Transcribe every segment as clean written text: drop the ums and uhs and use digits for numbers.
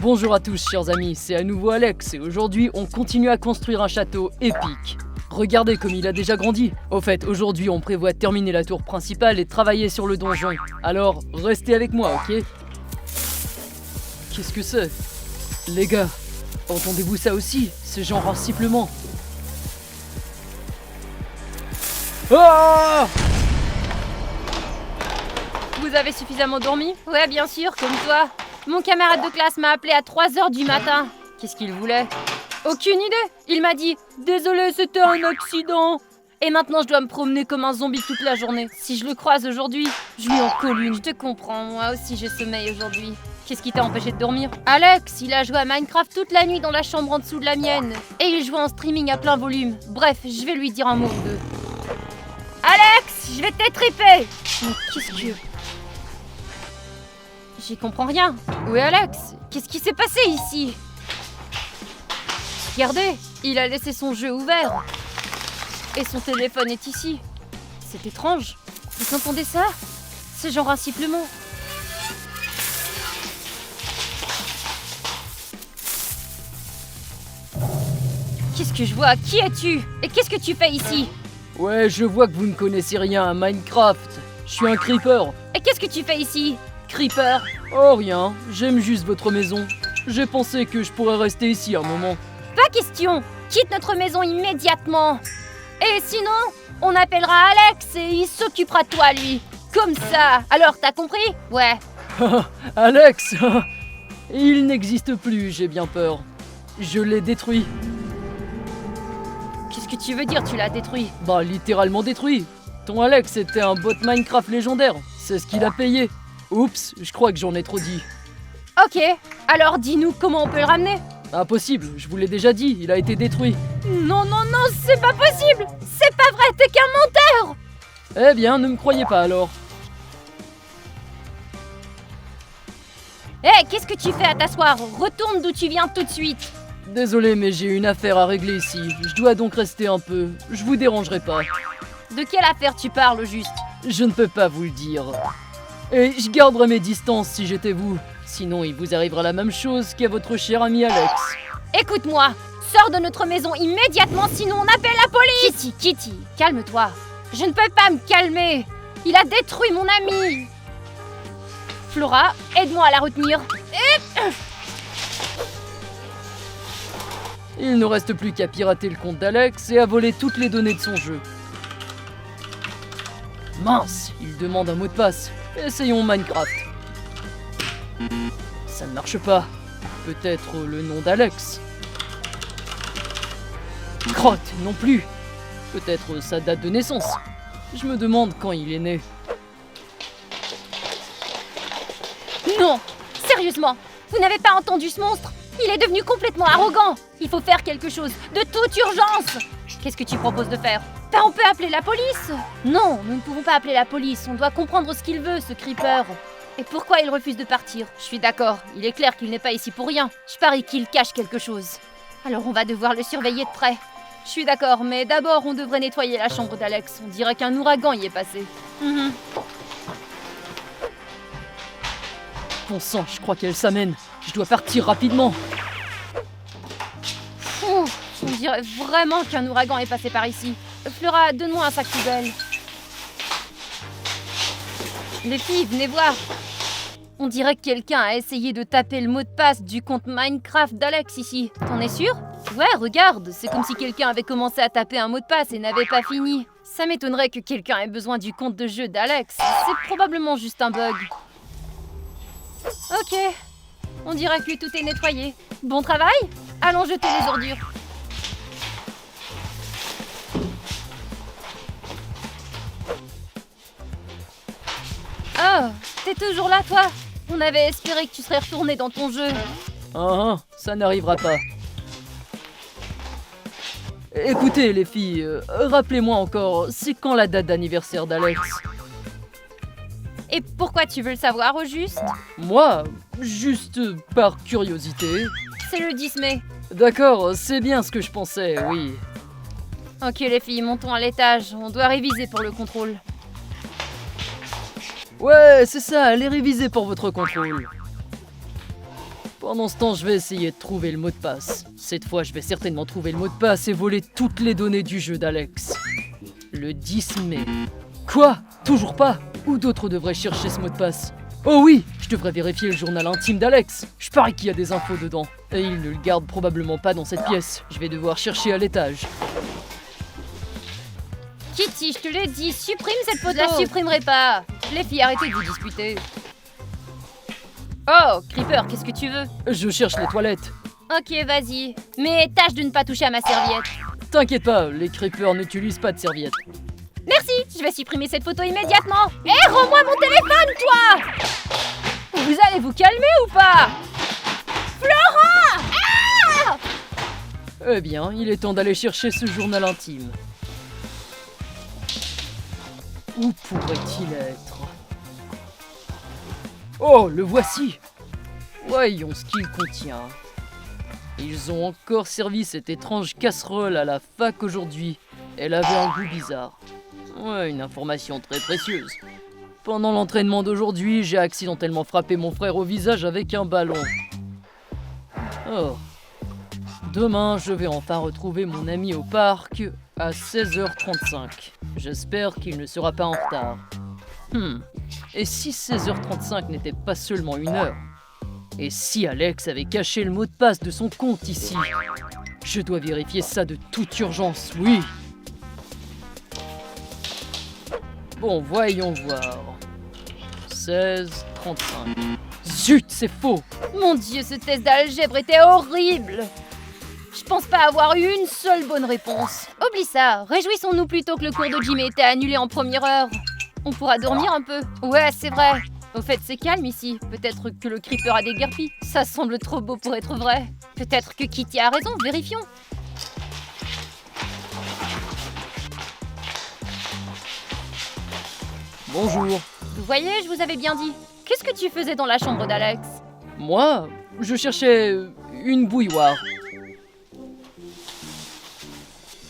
Bonjour à tous chers amis, c'est à nouveau Alex et aujourd'hui on continue à construire un château épique. Regardez comme il a déjà grandi. Au fait, aujourd'hui on prévoit terminer la tour principale et travailler sur le donjon. Alors, restez avec moi, ok? Qu'est-ce que c'est? Les gars, entendez-vous ça aussi? C'est genre un sifflement. Ah! Vous avez suffisamment dormi? Ouais, bien sûr, comme toi. Mon camarade de classe m'a appelé à 3h du matin. Qu'est-ce qu'il voulait? Aucune idée. Il m'a dit « Désolé, c'était un accident ». Et maintenant, je dois me promener comme un zombie toute la journée. Si je le croise aujourd'hui, je lui en colle une. Je te comprends, moi aussi j'ai sommeil aujourd'hui. Qu'est-ce qui t'a empêché de dormir? Alex, il a joué à Minecraft toute la nuit dans la chambre en dessous de la mienne. Et il jouait en streaming à plein volume. Bref, je vais lui dire un mot ou deux. Alex, je vais t'étriper! Mais qu'est-ce que... J'y comprends rien. Où est Alex? Qu'est-ce qui s'est passé ici? Regardez, il a laissé son jeu ouvert. Et son téléphone est ici. C'est étrange. Vous entendez ça? C'est genre un sifflement. Qu'est-ce que je vois? Qui es-tu? Et qu'est-ce que tu fais ici? Ouais, je vois que vous ne connaissez rien à Minecraft. Je suis un creeper. Et qu'est-ce que tu fais ici? Creeper? Oh rien, j'aime juste votre maison. J'ai pensé que je pourrais rester ici un moment. Pas question! Quitte notre maison immédiatement! Et sinon, on appellera Alex et il s'occupera de toi, lui! Comme ça! Alors, t'as compris? Ouais. Alex! Il n'existe plus, j'ai bien peur. Je l'ai détruit. Qu'est-ce que tu veux dire, tu l'as détruit? Bah, littéralement détruit. Ton Alex était un bot Minecraft légendaire. C'est ce qu'il a payé. Oups, je crois que j'en ai trop dit. Ok, alors dis-nous comment on peut le ramener? Impossible, je vous l'ai déjà dit, il a été détruit. Non, non, non, c'est pas possible! C'est pas vrai, t'es qu'un menteur! Eh bien, ne me croyez pas alors. Hé, qu'est-ce que tu fais à t'asseoir? Retourne d'où tu viens tout de suite! Désolé, mais j'ai une affaire à régler ici. Je dois donc rester un peu. Je vous dérangerai pas. De quelle affaire tu parles, au juste? Je ne peux pas vous le dire. Et je garderai mes distances si j'étais vous. Sinon, il vous arrivera la même chose qu'à votre cher ami Alex. Écoute-moi, sors de notre maison immédiatement, sinon on appelle la police! Kitty, calme-toi. Je ne peux pas me calmer. Il a détruit mon ami. Flora, aide-moi à la retenir. Il ne reste plus qu'à pirater le compte d'Alex et à voler toutes les données de son jeu. Mince, il demande un mot de passe. Essayons Minecraft. Ça ne marche pas. Peut-être le nom d'Alex. Crotte non plus. Peut-être sa date de naissance. Je me demande quand il est né. Non! Sérieusement, vous n'avez pas entendu ce monstre? Il est devenu complètement arrogant. Il faut faire quelque chose, de toute urgence. Qu'est-ce que tu proposes de faire? Ben, on peut appeler la police. Non, nous ne pouvons pas appeler la police. On doit comprendre ce qu'il veut, ce creeper. Et pourquoi il refuse de partir? Je suis d'accord, il est clair qu'il n'est pas ici pour rien. Je parie qu'il cache quelque chose. Alors on va devoir le surveiller de près. Je suis d'accord, mais d'abord on devrait nettoyer la chambre d'Alex. On dirait qu'un ouragan y est passé. Bon sang, je crois qu'elle s'amène. Je dois partir rapidement. Ouf, on dirait vraiment qu'un ouragan est passé par ici. Flora, donne-moi un sac poubelle. Les filles, venez voir. On dirait que quelqu'un a essayé de taper le mot de passe du compte Minecraft d'Alex ici. T'en es sûr? Ouais, regarde, c'est comme si quelqu'un avait commencé à taper un mot de passe et n'avait pas fini. Ça m'étonnerait que quelqu'un ait besoin du compte de jeu d'Alex. C'est probablement juste un bug. Ok, on dirait que tout est nettoyé. Bon travail? Allons jeter les ordures. Oh, t'es toujours là, toi? On avait espéré que tu serais retourné dans ton jeu. Ça n'arrivera pas. Écoutez, les filles, rappelez-moi encore, c'est quand la date d'anniversaire d'Alex? Et pourquoi tu veux le savoir, au juste? Moi, juste par curiosité. C'est le 10 mai. D'accord, c'est bien ce que je pensais, oui. Ok, les filles, montons à l'étage. On doit réviser pour le contrôle. Ouais, c'est ça, allez réviser pour votre contrôle. Pendant ce temps, je vais essayer de trouver le mot de passe. Cette fois, je vais certainement trouver le mot de passe et voler toutes les données du jeu d'Alex. Le 10 mai. Quoi? Toujours pas? Où d'autres devraient chercher ce mot de passe? Oh oui, je devrais vérifier le journal intime d'Alex. Je parie qu'il y a des infos dedans. Et il ne le garde probablement pas dans cette pièce. Je vais devoir chercher à l'étage. Kitty, je te l'ai dit, supprime cette photo. Je la supprimerai pas. Les filles, arrêtez de vous disputer. Oh, Creeper, qu'est-ce que tu veux? Je cherche les toilettes. Ok, vas-y. Mais tâche de ne pas toucher à ma serviette. T'inquiète pas, les creepers n'utilisent pas de serviettes. Merci, je vais supprimer cette photo immédiatement. Hé, rends-moi mon téléphone, toi! Vous allez vous calmer ou pas? Florent! Ah! Eh bien, il est temps d'aller chercher ce journal intime. Où pourrait-il être? Oh, le voici! Voyons ce qu'il contient. Ils ont encore servi cette étrange casserole à la fac aujourd'hui. Elle avait un goût bizarre. Ouais, une information très précieuse. Pendant l'entraînement d'aujourd'hui, j'ai accidentellement frappé mon frère au visage avec un ballon. Oh. Demain, je vais enfin retrouver mon ami au parc à 16h35. J'espère qu'il ne sera pas en retard. Et si 16h35 n'était pas seulement une heure? Et si Alex avait caché le mot de passe de son compte ici? Je dois vérifier ça de toute urgence, oui. Bon, voyons voir. 16h35. Zut, c'est faux! Mon Dieu, ce test d'algèbre était horrible. Je pense pas avoir eu une seule bonne réponse. Oublie ça, réjouissons-nous plutôt que le cours de gym ait été annulé en première heure. On pourra dormir un peu. Ouais, c'est vrai. Au fait, c'est calme ici. Peut-être que le creeper a déguerpi. Ça semble trop beau pour être vrai. Peut-être que Kitty a raison, vérifions. Bonjour. Vous voyez, je vous avais bien dit. Qu'est-ce que tu faisais dans la chambre d'Alex? Moi, je cherchais une bouilloire.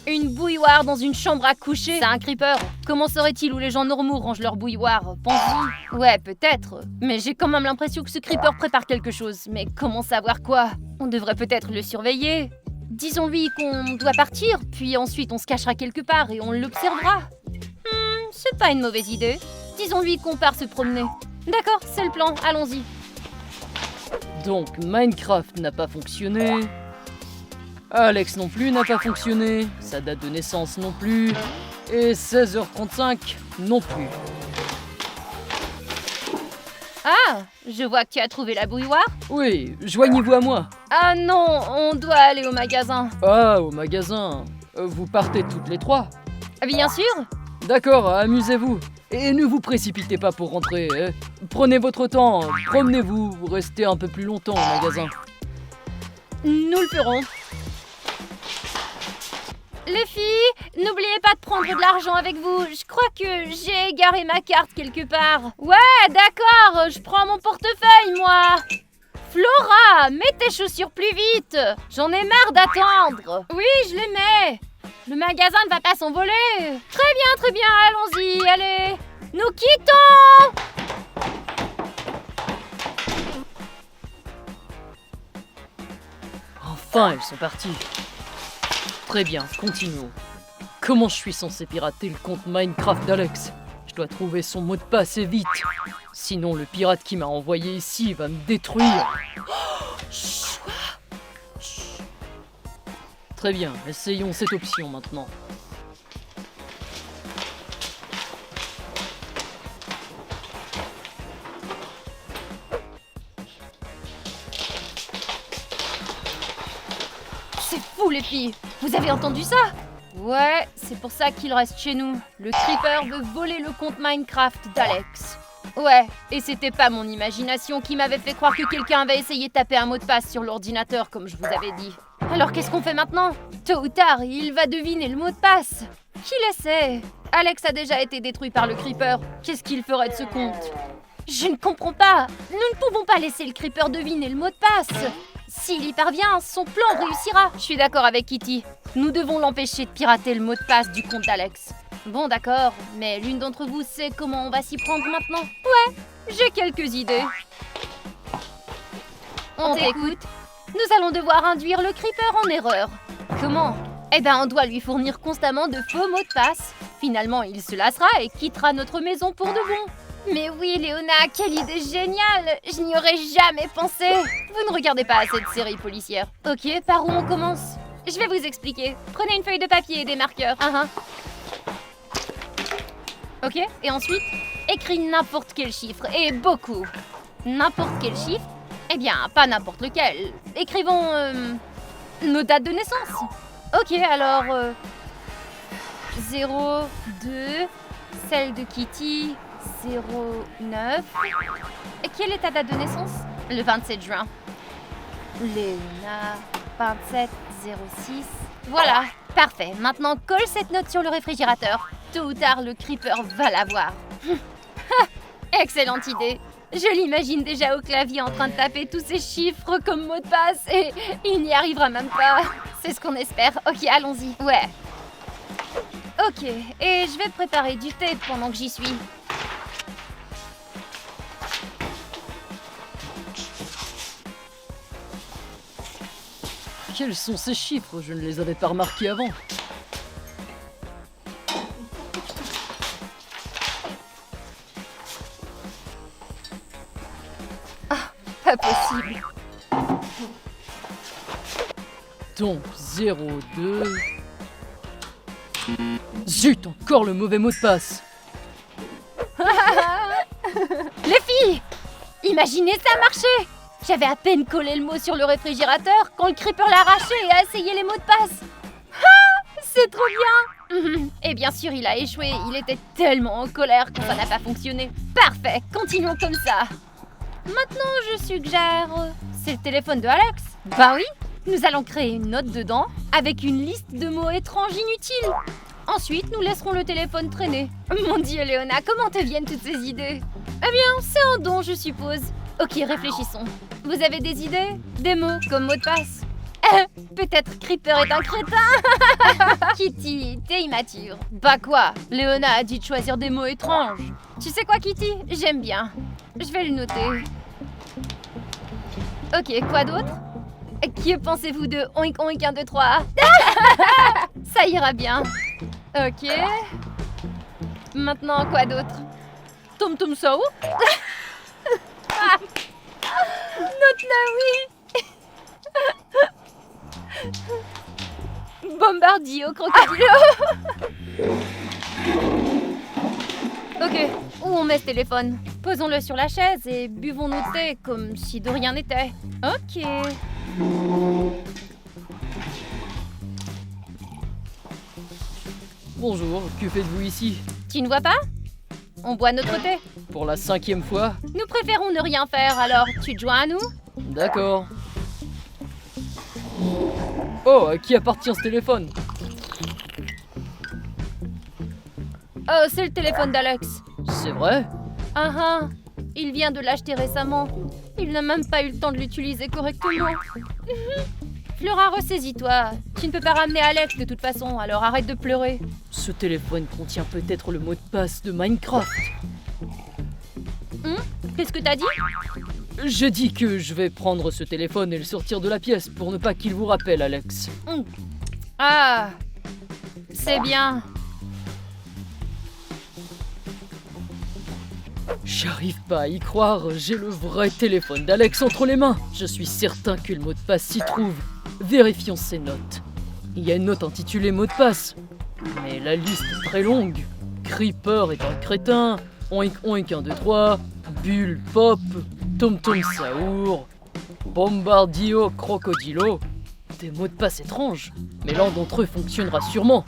Une bouilloire dans une chambre à coucher? C'est un creeper. Comment saurait-il où les gens normaux rangent leur bouilloire? Pense-y. Ouais, peut-être. Mais j'ai quand même l'impression que ce creeper prépare quelque chose. Mais comment savoir quoi? On devrait peut-être le surveiller. Disons-lui qu'on doit partir, puis ensuite on se cachera quelque part et on l'observera. C'est pas une mauvaise idée. Disons-lui qu'on part se promener. D'accord, c'est le plan, allons-y. Donc, Minecraft n'a pas fonctionné. Alex non plus n'a pas fonctionné. Sa date de naissance non plus. Et 16h35 non plus. Ah, je vois que tu as trouvé la bouilloire. Oui, joignez-vous à moi. Ah non, on doit aller au magasin. Ah, au magasin. Vous partez toutes les trois? Bien sûr. D'accord, amusez-vous. Et ne vous précipitez pas pour rentrer. Prenez votre temps, promenez-vous, restez un peu plus longtemps au magasin. Nous le ferons. Les filles, n'oubliez pas de prendre de l'argent avec vous. Je crois que j'ai égaré ma carte quelque part. Ouais, d'accord, je prends mon portefeuille, moi. Flora, mets tes chaussures plus vite. J'en ai marre d'attendre. Oui, je les mets. Le magasin ne va pas s'envoler. Très bien, allons-y, allez. Nous quittons. Enfin, elles sont parties. Très bien, continuons. Comment je suis censé pirater le compte Minecraft d'Alex? Je dois trouver son mot de passe et vite. Sinon, le pirate qui m'a envoyé ici va me détruire. Très bien, essayons cette option maintenant. C'est fou, les filles. Vous avez entendu ça? Ouais, c'est pour ça qu'il reste chez nous. Le creeper veut voler le compte Minecraft d'Alex. Ouais, et c'était pas mon imagination qui m'avait fait croire que quelqu'un avait essayé de taper un mot de passe sur l'ordinateur, comme je vous avais dit. Alors qu'est-ce qu'on fait maintenant? Tôt ou tard, il va deviner le mot de passe. Qui le sait? Alex a déjà été détruit par le creeper. Qu'est-ce qu'il ferait de ce compte? Je ne comprends pas. Nous ne pouvons pas laisser le creeper deviner le mot de passe. S'il y parvient, son plan réussira. Je suis d'accord avec Kitty. Nous devons l'empêcher de pirater le mot de passe du compte d'Alex. Bon, d'accord, mais l'une d'entre vous sait comment on va s'y prendre maintenant? Ouais, j'ai quelques idées. On t'écoute. Nous allons devoir induire le creeper en erreur. Comment? Eh ben, on doit lui fournir constamment de faux mots de passe. Finalement, il se lassera et quittera notre maison pour de bon. Mais oui, Léona, quelle idée géniale! Je n'y aurais jamais pensé. Vous ne regardez pas cette série policière. Ok, par où on commence? Je vais vous expliquer. Prenez une feuille de papier et des marqueurs. Ok, et ensuite, écris n'importe quel chiffre, et beaucoup. N'importe quel chiffre? Eh bien, pas n'importe lequel. Écrivons nos dates de naissance. Ok, alors 0, 2, celle de Kitty, 09. Et quelle est ta date de naissance? Le 27 juin. Léona, 27, 06. Voilà, parfait. Maintenant, colle cette note sur le réfrigérateur. Tôt ou tard, le creeper va la voir. Excellente idée. Je l'imagine déjà au clavier en train de taper tous ces chiffres comme mot de passe et il n'y arrivera même pas. C'est ce qu'on espère. Ok, allons-y. Ouais. Ok, et je vais préparer du thé pendant que j'y suis. Quels sont ces chiffres? Je ne les avais pas remarqués avant. Pas possible. Donc 02... Zut, encore le mauvais mot de passe. Les filles! Imaginez ça marcher! J'avais à peine collé le mot sur le réfrigérateur quand le creeper l'a arraché et a essayé les mots de passe. Ah, c'est trop bien! Et bien sûr, il a échoué. Il était tellement en colère quand ça n'a pas fonctionné. Parfait, continuons comme ça. Maintenant, je suggère... C'est le téléphone de Alex. Bah oui, nous allons créer une note dedans avec une liste de mots étranges inutiles. Ensuite, nous laisserons le téléphone traîner. Mon Dieu, Léona, comment te viennent toutes ces idées? Eh bien, c'est un don, je suppose. Ok, réfléchissons. Vous avez des idées? Des mots comme mot de passe? Peut-être Creeper est un crétin. Kitty, t'es immature. Bah quoi? Léona a dit de choisir des mots étranges. Tu sais quoi, Kitty? J'aime bien. Je vais le noter. Ok, quoi d'autre? Que pensez-vous de oink oink 1, 2, 3? Ça ira bien. Ok. Maintenant, quoi d'autre? Tom Tom Sao? Note-la, oui. Bombardio crocodilo. Ok, où on met ce téléphone? Posons-le sur la chaise et buvons notre thé comme si de rien n'était. Ok. Bonjour, que faites-vous ici? Tu ne vois pas? On boit notre thé. Pour la 5e fois? Nous préférons ne rien faire, alors tu te joins à nous? D'accord. Oh, à qui appartient ce téléphone? Oh, c'est le téléphone d'Alex. C'est vrai? Il vient de l'acheter récemment. Il n'a même pas eu le temps de l'utiliser correctement. Flora, ressaisis-toi. Tu ne peux pas ramener Alex de toute façon, alors arrête de pleurer. Ce téléphone contient peut-être le mot de passe de Minecraft. Qu'est-ce que t'as dit? J'ai dit que je vais prendre ce téléphone et le sortir de la pièce pour ne pas qu'il vous rappelle, Alex. Ah, c'est bien. J'arrive pas à y croire, j'ai le vrai téléphone d'Alex entre les mains. Je suis certain que le mot de passe s'y trouve. Vérifions ces notes. Il y a une note intitulée mot de passe. Mais la liste est très longue. Creeper est un crétin. Oink oink 1, 2, 3. Bulle pop. Tom tom saour. Bombardio crocodilo. Des mots de passe étranges. Mais l'un d'entre eux fonctionnera sûrement.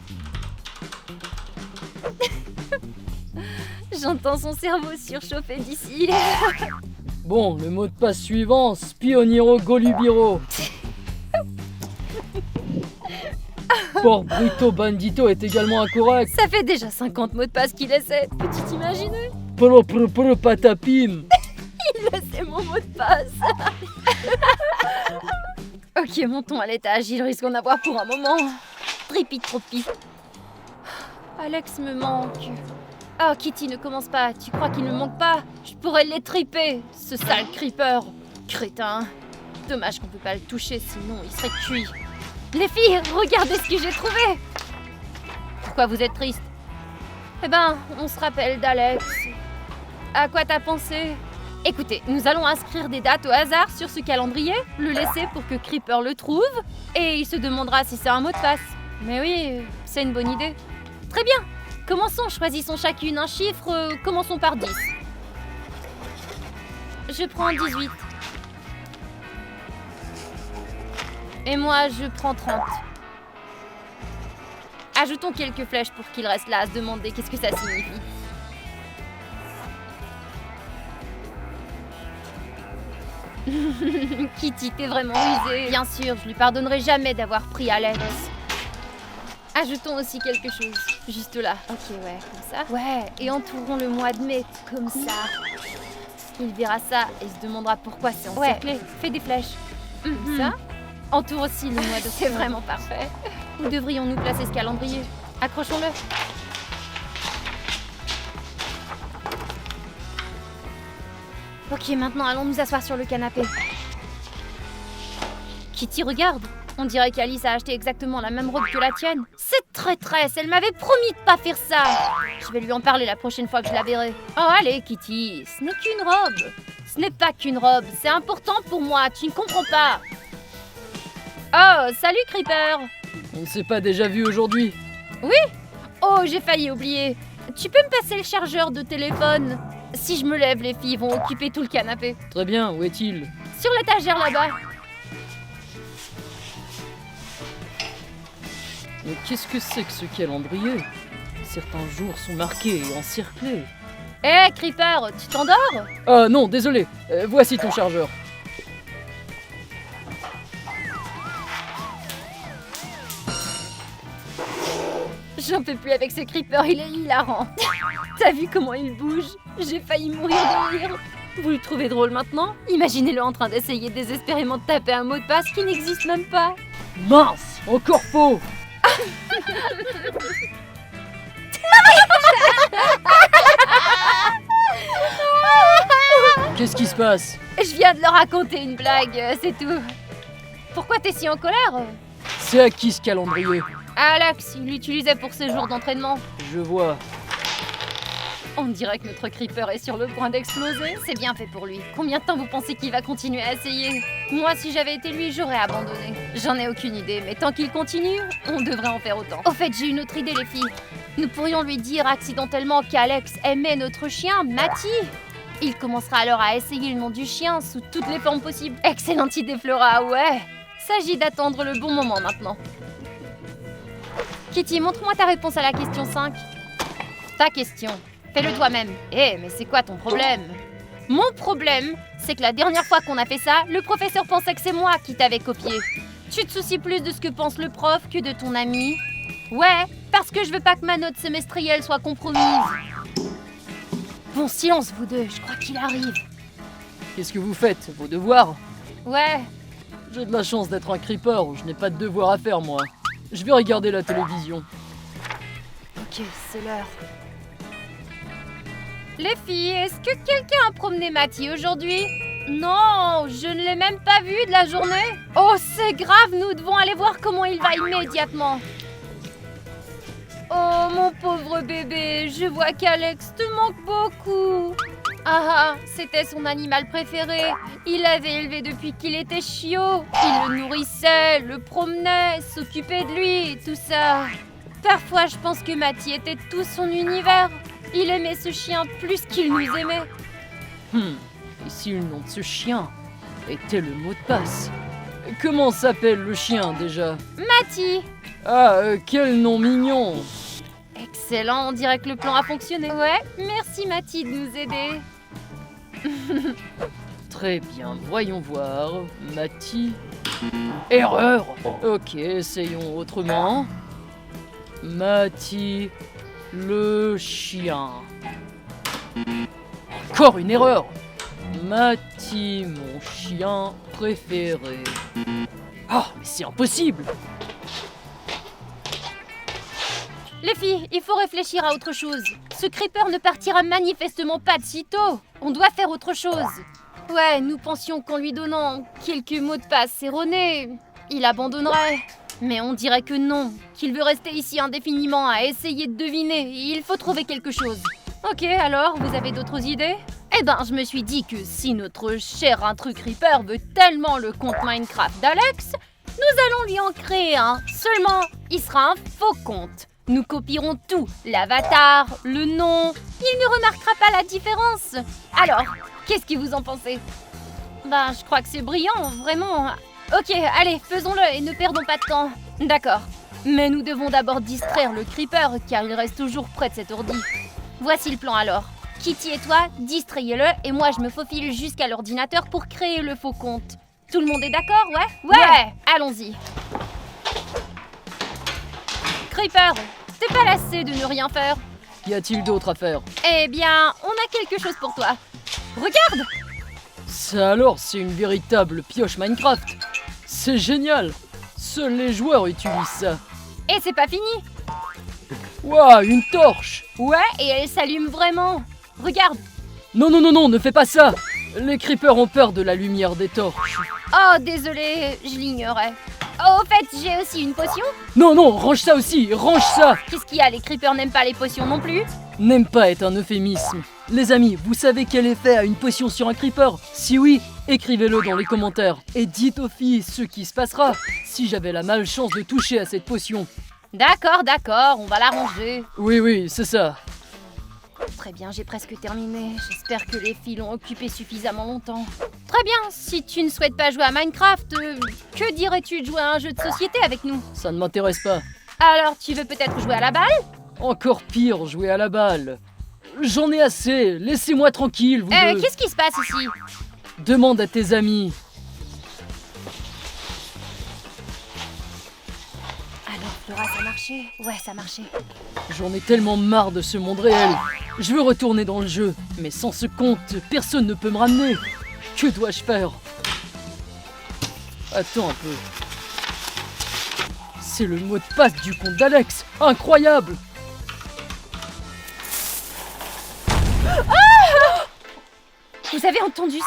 J'entends son cerveau surchauffer d'ici. Bon, le mot de passe suivant, Spioniro Golubiro. Port Brito Bandito est également incorrect. Ça fait déjà 50 mots de passe qu'il essaie. Peux-tu t'imaginer? Patapim. Il essaie mon mot de passe. Ok, montons à l'étage. Il risque d'en avoir pour un moment. Tripi tropi. Alex me manque. Oh, Kitty, ne commence pas. Tu crois qu'il ne me manque pas? Je pourrais l'étriper, ce sale creeper. Crétin. Dommage qu'on peut pas le toucher, sinon il serait cuit. Les filles, regardez ce que j'ai trouvé! Pourquoi vous êtes triste? Eh ben, on se rappelle d'Alex. À quoi t'as pensé? Écoutez, nous allons inscrire des dates au hasard sur ce calendrier, le laisser pour que Creeper le trouve, et il se demandera si c'est un mot de passe. Mais oui, c'est une bonne idée. Très bien. Commençons, choisissons chacune un chiffre, commençons par 10. Je prends 18. Et moi, je prends 30. Ajoutons quelques flèches pour qu'il reste là à se demander qu'est-ce que ça signifie. Kitty, t'es vraiment rusée. Bien sûr, je lui pardonnerai jamais d'avoir pris Alex. Ajoutons aussi quelque chose, juste là. Ok, ouais, comme ça. Ouais, et entourons le mois de mai, comme ça. Il verra ça et se demandera pourquoi c'est encerclé. Ouais, fais des flèches. Comme ça. Entoure aussi le mois de C'est vraiment parfait. Où devrions-nous placer ce calendrier? Accrochons-le. Ok, maintenant allons nous asseoir sur le canapé. Kitty, regarde. On dirait qu'Alice a acheté exactement la même robe que la tienne. Cette traîtresse, elle m'avait promis de pas faire ça. Je vais lui en parler la prochaine fois que je la verrai. Oh, allez, Kitty, ce n'est qu'une robe. Ce n'est pas qu'une robe, c'est important pour moi, tu ne comprends pas. Oh, salut, Creeper. On ne s'est pas déjà vu aujourd'hui? Oui? Oh, j'ai failli oublier. Tu peux me passer le chargeur de téléphone? Si je me lève, les filles vont occuper tout le canapé. Très bien, où est-il? Sur l'étagère là-bas. Mais qu'est-ce que c'est que ce calendrier? Certains jours sont marqués et encerclés. Hé, Creeper, tu t'endors? Ah non, désolé. Voici ton chargeur. J'en peux plus avec ce Creeper, il est hilarant. T'as vu comment il bouge? J'ai failli mourir de rire. Vous le trouvez drôle maintenant? Imaginez-le en train d'essayer désespérément de taper un mot de passe qui n'existe même pas. Mince, encore faux. Qu'est-ce qui se passe? Je viens de leur raconter une blague, c'est tout. Pourquoi t'es si en colère? C'est à qui ce calendrier? Alex, il l'utilisait pour ses jours d'entraînement. Je vois. On dirait que notre Creeper est sur le point d'exploser. C'est bien fait pour lui. Combien de temps vous pensez qu'il va continuer à essayer? Moi, si j'avais été lui, j'aurais abandonné. J'en ai aucune idée, mais tant qu'il continue, on devrait en faire autant. Au fait, j'ai une autre idée, les filles. Nous pourrions lui dire accidentellement qu'Alex aimait notre chien, Matty. Il commencera alors à essayer le nom du chien sous toutes les formes possibles. Excellente idée, Flora, ouais. S'agit d'attendre le bon moment maintenant. Kitty, montre-moi ta réponse à la question 5. Ta question. Fais-le toi-même. Mais c'est quoi ton problème? Mon problème, c'est que la dernière fois qu'on a fait ça, le professeur pensait que c'est moi qui t'avais copié. Tu te soucies plus de ce que pense le prof que de ton ami? Ouais, parce que je veux pas que ma note semestrielle soit compromise. Bon, silence vous deux, je crois qu'il arrive. Qu'est-ce que vous faites? Vos devoirs? Ouais. J'ai de la chance d'être un creeper, je n'ai pas de devoirs à faire moi. Je vais regarder la télévision. Ok, c'est l'heure. Les filles, est-ce que quelqu'un a promené Matty aujourd'hui? Non, je ne l'ai même pas vu de la journée. Oh, c'est grave, nous devons aller voir comment il va immédiatement. Oh, mon pauvre bébé, je vois qu'Alex te manque beaucoup. Ah, c'était son animal préféré. Il l'avait élevé depuis qu'il était chiot. Il le nourrissait, le promenait, s'occupait de lui, tout ça. Parfois, je pense que Matty était tout son univers. Il aimait ce chien plus qu'il nous aimait. Et si le nom de ce chien était le mot de passe? Comment s'appelle le chien déjà? Matty. Ah, quel nom mignon! Excellent, on dirait que le plan a fonctionné. Ouais, merci Matty de nous aider. Très bien, voyons voir. Matty... Erreur! Ok, essayons autrement. Matty... le chien. Encore une erreur! Matty, mon chien préféré. Ah, mais c'est impossible! Les filles, il faut réfléchir à autre chose. Ce Creeper ne partira manifestement pas de sitôt. On doit faire autre chose. Ouais, nous pensions qu'en lui donnant quelques mots de passe erronés, il abandonnerait. Mais on dirait que non, qu'il veut rester ici indéfiniment à essayer de deviner. Il faut trouver quelque chose. Ok, alors, vous avez d'autres idées? Eh ben, je me suis dit que si notre cher intrus Creeper veut tellement le compte Minecraft d'Alex, nous allons lui en créer un. Seulement, il sera un faux compte. Nous copierons tout, l'avatar, le nom. Il ne remarquera pas la différence. Alors, qu'est-ce que vous en pensez? Ben, je crois que c'est brillant, vraiment. Ok, allez, faisons-le et ne perdons pas de temps. D'accord. Mais nous devons d'abord distraire le Creeper, car il reste toujours près de cet ordi. Voici le plan alors. Kitty et toi, distrayez-le, et moi je me faufile jusqu'à l'ordinateur pour créer le faux compte. Tout le monde est d'accord, ouais? Ouais. Allons-y. Creeper, t'es pas lassé de ne rien faire? Qu'y a-t-il d'autre à faire? Eh bien, on a quelque chose pour toi. Regarde! Ça alors, c'est une véritable pioche Minecraft. C'est génial. Seuls les joueurs utilisent ça. Et c'est pas fini. Waouh, une torche! Ouais, et elle s'allume vraiment. Regarde. Non, non, non, non, ne fais pas ça! Les creepers ont peur de la lumière des torches. Oh, désolé, je l'ignorais. Oh, au fait, j'ai aussi une potion. Non, non, range ça aussi, range ça! Qu'est-ce qu'il y a? Les creepers n'aiment pas les potions non plus? N'aime pas est un euphémisme. Les amis, vous savez quel effet a une potion sur un creeper? Si oui, écrivez-le dans les commentaires. Et dites aux filles ce qui se passera si j'avais la malchance de toucher à cette potion. D'accord, on va la ranger. Oui, oui, c'est ça. Très bien, j'ai presque terminé. J'espère que les filles l'ont occupé suffisamment longtemps. Très bien, si tu ne souhaites pas jouer à Minecraft, que dirais-tu de jouer à un jeu de société avec nous? Ça ne m'intéresse pas. Alors, tu veux peut-être jouer à la balle? Encore pire, jouer à la balle. J'en ai assez, laissez-moi tranquille, vous deux. Qu'est-ce qui se passe ici? Demande à tes amis. Alors, Flora, ça marchait? Ouais, ça marchait. J'en ai tellement marre de ce monde réel. Je veux retourner dans le jeu, mais sans ce compte, personne ne peut me ramener. Que dois-je faire? Attends un peu. C'est le mot de passe du compte d'Alex. Incroyable! Vous avez entendu ça?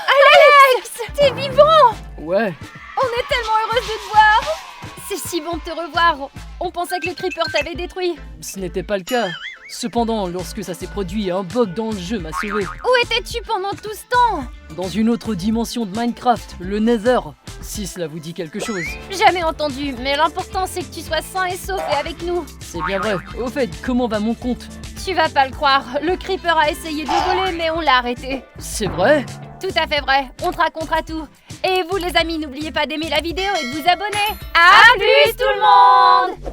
Alex! T'es vivant! Ouais, On est tellement heureuse de te voir! C'est si bon de te revoir! On pensait que le creeper t'avait détruit! ce n'était pas le cas. Cependant, lorsque ça s'est produit, un bug dans le jeu m'a sauvé. Où étais-tu pendant tout ce temps? Dans une autre dimension de Minecraft, le Nether, si cela vous dit quelque chose. Jamais entendu, mais l'important c'est que tu sois sain et sauf et avec nous. C'est bien vrai. Au fait, comment va mon compte? Tu vas pas le croire, le creeper a essayé de voler mais on l'a arrêté. C'est vrai? Tout à fait vrai, on te racontera tout. Et vous les amis, n'oubliez pas d'aimer la vidéo et de vous abonner. À plus tout le monde!